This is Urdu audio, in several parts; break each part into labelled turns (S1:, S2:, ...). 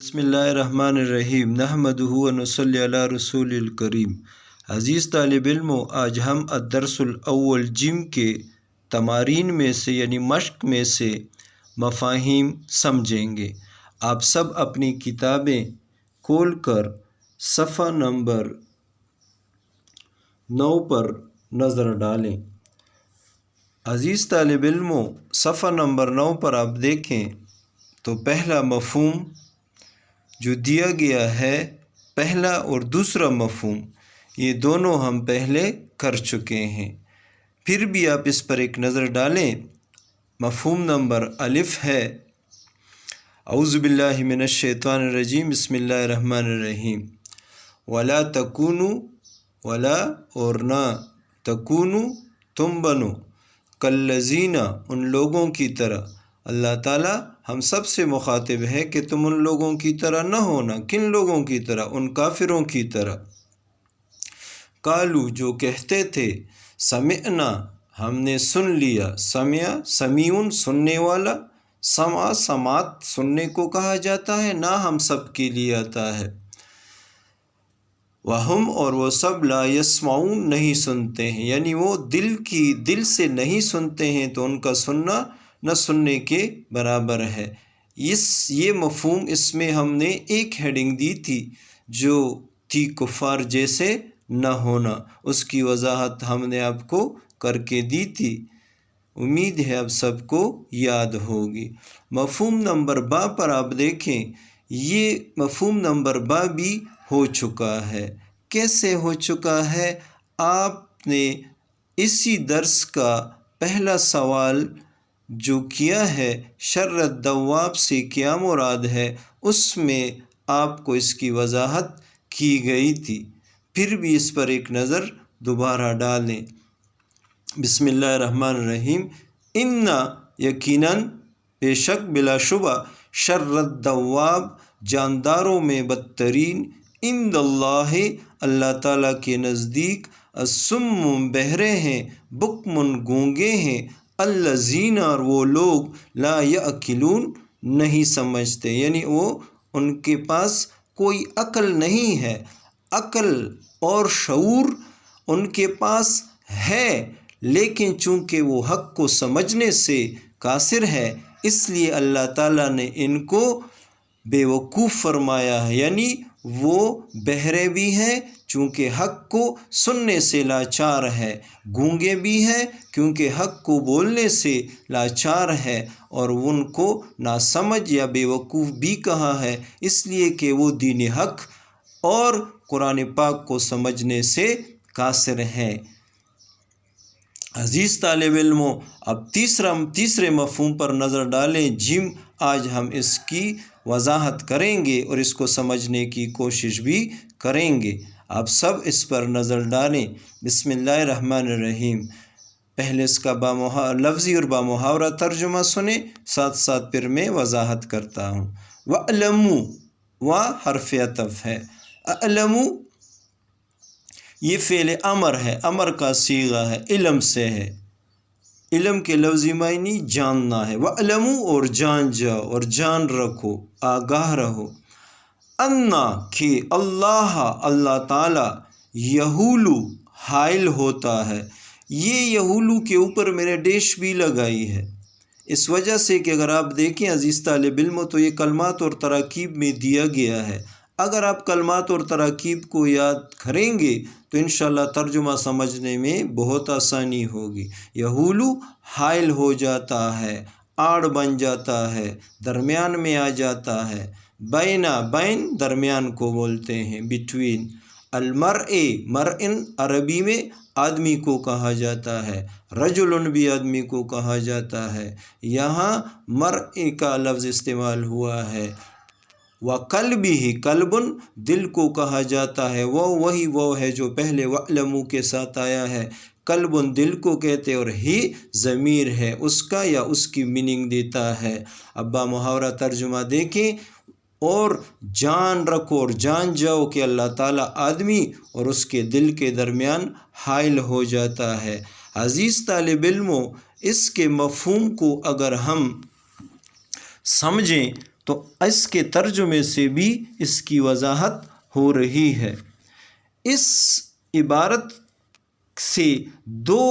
S1: بسم اللہ الرحمن الرحیم نحمدہ و نصلی علی رسول الکریم۔ عزیز طالب علموں، آج ہم الدرس الاول جم کے تمارین میں سے یعنی مشق میں سے مفاہیم سمجھیں گے۔ آپ سب اپنی کتابیں کھول کر صفحہ نمبر 9 پر نظر ڈالیں۔ عزیز طالب علموں، صفحہ نمبر 9 پر آپ دیکھیں تو پہلا مفہوم جو دیا گیا ہے، پہلا اور دوسرا مفہوم، یہ دونوں ہم پہلے کر چکے ہیں، پھر بھی آپ اس پر ایک نظر ڈالیں۔ مفہوم نمبر الف ہے اعوذ باللہ من الشیطان الرجیم، بسم اللہ الرحمن الرحیم۔ ولا تکونوا، ولا اور نہ، تکونوا تم بنو، کالذین ان لوگوں کی طرح۔ اللہ تعالیٰ ہم سب سے مخاطب ہے کہ تم ان لوگوں کی طرح نہ ہونا۔ کن لوگوں کی طرح؟ ان کافروں کی طرح۔ قالو جو کہتے تھے، سمعنا ہم نے سن لیا، سمع سمیعن سننے والا، سمع سماعت سننے کو کہا جاتا ہے، نہ ہم سب کے لیے آتا ہے۔ وہم اور وہ سب لا یسمعون نہیں سنتے ہیں، یعنی وہ دل سے نہیں سنتے ہیں، تو ان کا سننا نہ سننے کے برابر ہے۔ یہ مفہوم، اس میں ہم نے ایک ہیڈنگ دی تھی جو تھی کفار جیسے نہ ہونا، اس کی وضاحت ہم نے آپ کو کر کے دی تھی، امید ہے اب سب کو یاد ہوگی۔ مفہوم نمبر با پر آپ دیکھیں، یہ مفہوم نمبر با بھی ہو چکا ہے۔ کیسے ہو چکا ہے؟ آپ نے اسی درس کا پہلا سوال جو کیا ہے، شر الدواب سے کیا مراد ہے، اس میں آپ کو اس کی وضاحت کی گئی تھی، پھر بھی اس پر ایک نظر دوبارہ ڈالیں۔ بسم اللہ الرحمن الرحیم۔ اِنَّا یقیناً بے شک بلا شبہ، شر الدواب جانداروں میں بدترین، عند اللہ اللہ تعالیٰ کے نزدیک، الصم بہرے ہیں، بکم گونگے ہیں، الذین اور وہ لوگ، لا یعقلون نہیں سمجھتے، یعنی ان کے پاس کوئی عقل نہیں ہے۔ عقل اور شعور ان کے پاس ہے، لیکن چونکہ وہ حق کو سمجھنے سے قاصر ہے، اس لیے اللہ تعالیٰ نے ان کو بے وقوف فرمایا ہے، یعنی وہ بہرے بھی ہیں چونکہ حق کو سننے سے لاچار ہے، گونگے بھی ہیں کیونکہ حق کو بولنے سے لاچار ہے، اور ان کو ناسمجھ یا بے وقوف بھی کہا ہے، اس لیے کہ وہ دین حق اور قرآن پاک کو سمجھنے سے قاصر ہیں۔ عزیز طالب علموں، اب تیسرے مفہوم پر نظر ڈالیں، جم۔ آج ہم اس کی وضاحت کریں گے اور اس کو سمجھنے کی کوشش بھی کریں گے۔ آپ سب اس پر نظر ڈالیں۔ بسم اللہ الرحمن الرحیم۔ پہلے اس کا لفظی اور بامحاورہ ترجمہ سنیں، ساتھ ساتھ پھر میں وضاحت کرتا ہوں۔ وَأَعْلَمُوا، و حرف عطف ہے، اعلموا یہ فعل امر ہے، امر کا صیغہ ہے، علم سے ہے، علم کے لفظی معنی جاننا ہے۔ وَأَعْلَمُوا اور جان جاؤ اور جان رکھو، آگاہ رہو، انا کہ اللہ تعالیٰ یحول حائل ہوتا ہے۔ یہ یحول کے اوپر میں نے ڈیش بھی لگائی ہے، اس وجہ سے کہ اگر آپ دیکھیں عزیز طالب علموں تو یہ کلمات اور تراکیب میں دیا گیا ہے، اگر آپ کلمات اور تراکیب کو یاد کریں گے تو انشاءاللہ ترجمہ سمجھنے میں بہت آسانی ہوگی۔ یحول حائل ہو جاتا ہے، آڑ بن جاتا ہے، درمیان میں آ جاتا ہے۔ بین درمیان کو بولتے ہیں، بٹوین۔ المرء مرءن عربی میں آدمی کو کہا جاتا ہے، رجل بھی آدمی کو کہا جاتا ہے، یہاں مرء کا لفظ استعمال ہوا ہے۔ وقلبہ قلب دل کو کہا جاتا ہے، وہی ہے جو پہلے وَأْلَمُوا کے ساتھ آیا ہے، قلب دل کو کہتے، اور ہی ضمیر ہے اس کا یا اس کی میننگ دیتا ہے۔ اب بامحاورہ ترجمہ دیکھیں، اور جان رکھو اور جان جاؤ کہ اللہ تعالیٰ آدمی اور اس کے دل کے درمیان حائل ہو جاتا ہے۔ عزیز طالب علموں، اس کے مفہوم کو اگر ہم سمجھیں تو اس کے ترجمے سے بھی اس کی وضاحت ہو رہی ہے۔ اس عبارت سے دو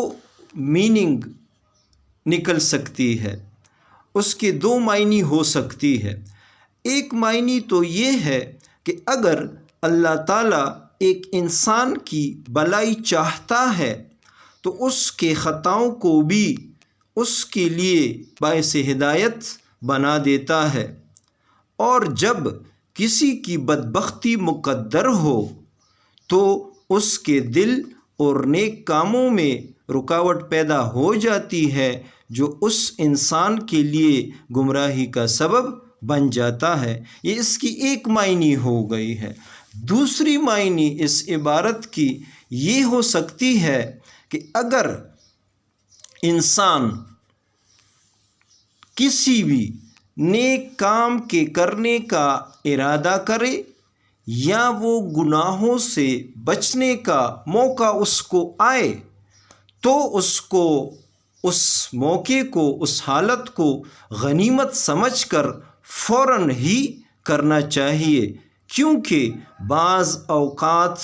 S1: میننگ نکل سکتی ہے، اس کے دو معنی ہو سکتی ہے۔ ایک معنی تو یہ ہے کہ اگر اللہ تعالیٰ ایک انسان کی بھلائی چاہتا ہے تو اس کے خطاؤں کو بھی اس کے لیے باعث ہدایت بنا دیتا ہے، اور جب کسی کی بدبختی مقدر ہو تو اس کے دل اور نیک کاموں میں رکاوٹ پیدا ہو جاتی ہے، جو اس انسان کے لیے گمراہی کا سبب بن جاتا ہے۔ یہ اس کی ایک معنی ہو گئی ہے۔ دوسری معنی اس عبارت کی یہ ہو سکتی ہے کہ اگر انسان کسی بھی نیک کام کے کرنے کا ارادہ کرے یا وہ گناہوں سے بچنے کا موقع اس کو آئے تو اس کو اس موقع کو، اس حالت کو غنیمت سمجھ کر فوراً ہی کرنا چاہیے، کیونکہ بعض اوقات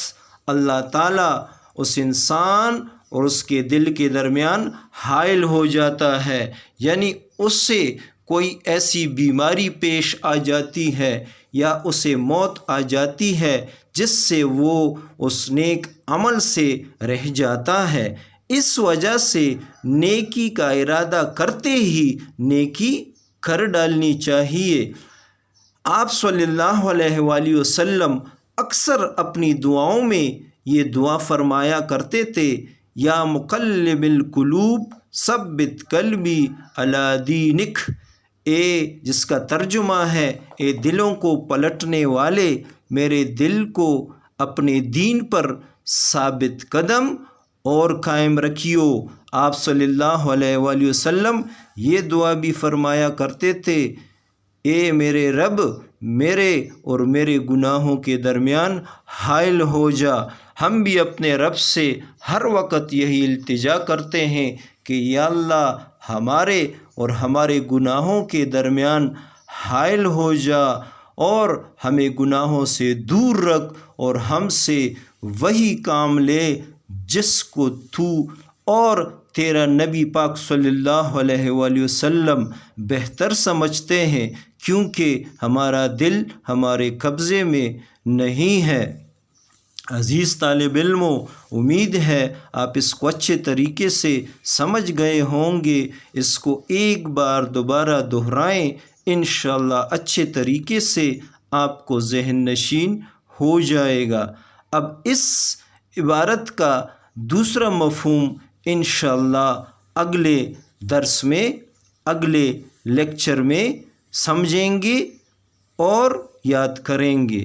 S1: اللہ تعالیٰ اس انسان اور اس کے دل کے درمیان حائل ہو جاتا ہے، یعنی اس سے کوئی ایسی بیماری پیش آ جاتی ہے یا اسے موت آ جاتی ہے جس سے وہ اس نیک عمل سے رہ جاتا ہے۔ اس وجہ سے نیکی کا ارادہ کرتے ہی نیکی کر ڈالنی چاہیے۔ آپ صلی اللہ علیہ وآلہ وسلم اکثر اپنی دعاؤں میں یہ دعا فرمایا کرتے تھے، یا مقلب القلوب ثبت قلبی علی دینک، جس کا ترجمہ ہے اے دلوں کو پلٹنے والے، میرے دل کو اپنے دین پر ثابت قدم اور قائم رکھیو۔ آپ صلی اللہ علیہ وآلہ وسلم یہ دعا بھی فرمایا کرتے تھے، اے میرے رب، میرے اور میرے گناہوں کے درمیان حائل ہو جا۔ ہم بھی اپنے رب سے ہر وقت یہی التجا کرتے ہیں کہ یا اللہ ہمارے اور ہمارے گناہوں کے درمیان حائل ہو جا اور ہمیں گناہوں سے دور رکھ، اور ہم سے وہی کام لے جس کو تو اور تیرا نبی پاک صلی اللہ علیہ وآلہ وسلم بہتر سمجھتے ہیں، کیونکہ ہمارا دل ہمارے قبضے میں نہیں ہے۔ عزیز طالب علموں، امید ہے آپ اس کو اچھے طریقے سے سمجھ گئے ہوں گے۔ اس کو ایک بار دوبارہ دہرائیں، انشاءاللہ اچھے طریقے سے آپ کو ذہن نشین ہو جائے گا۔ اب اس عبارت کا دوسرا مفہوم انشاءاللہ اگلے درس میں، اگلے لیکچر میں سمجھیں گے اور یاد کریں گے۔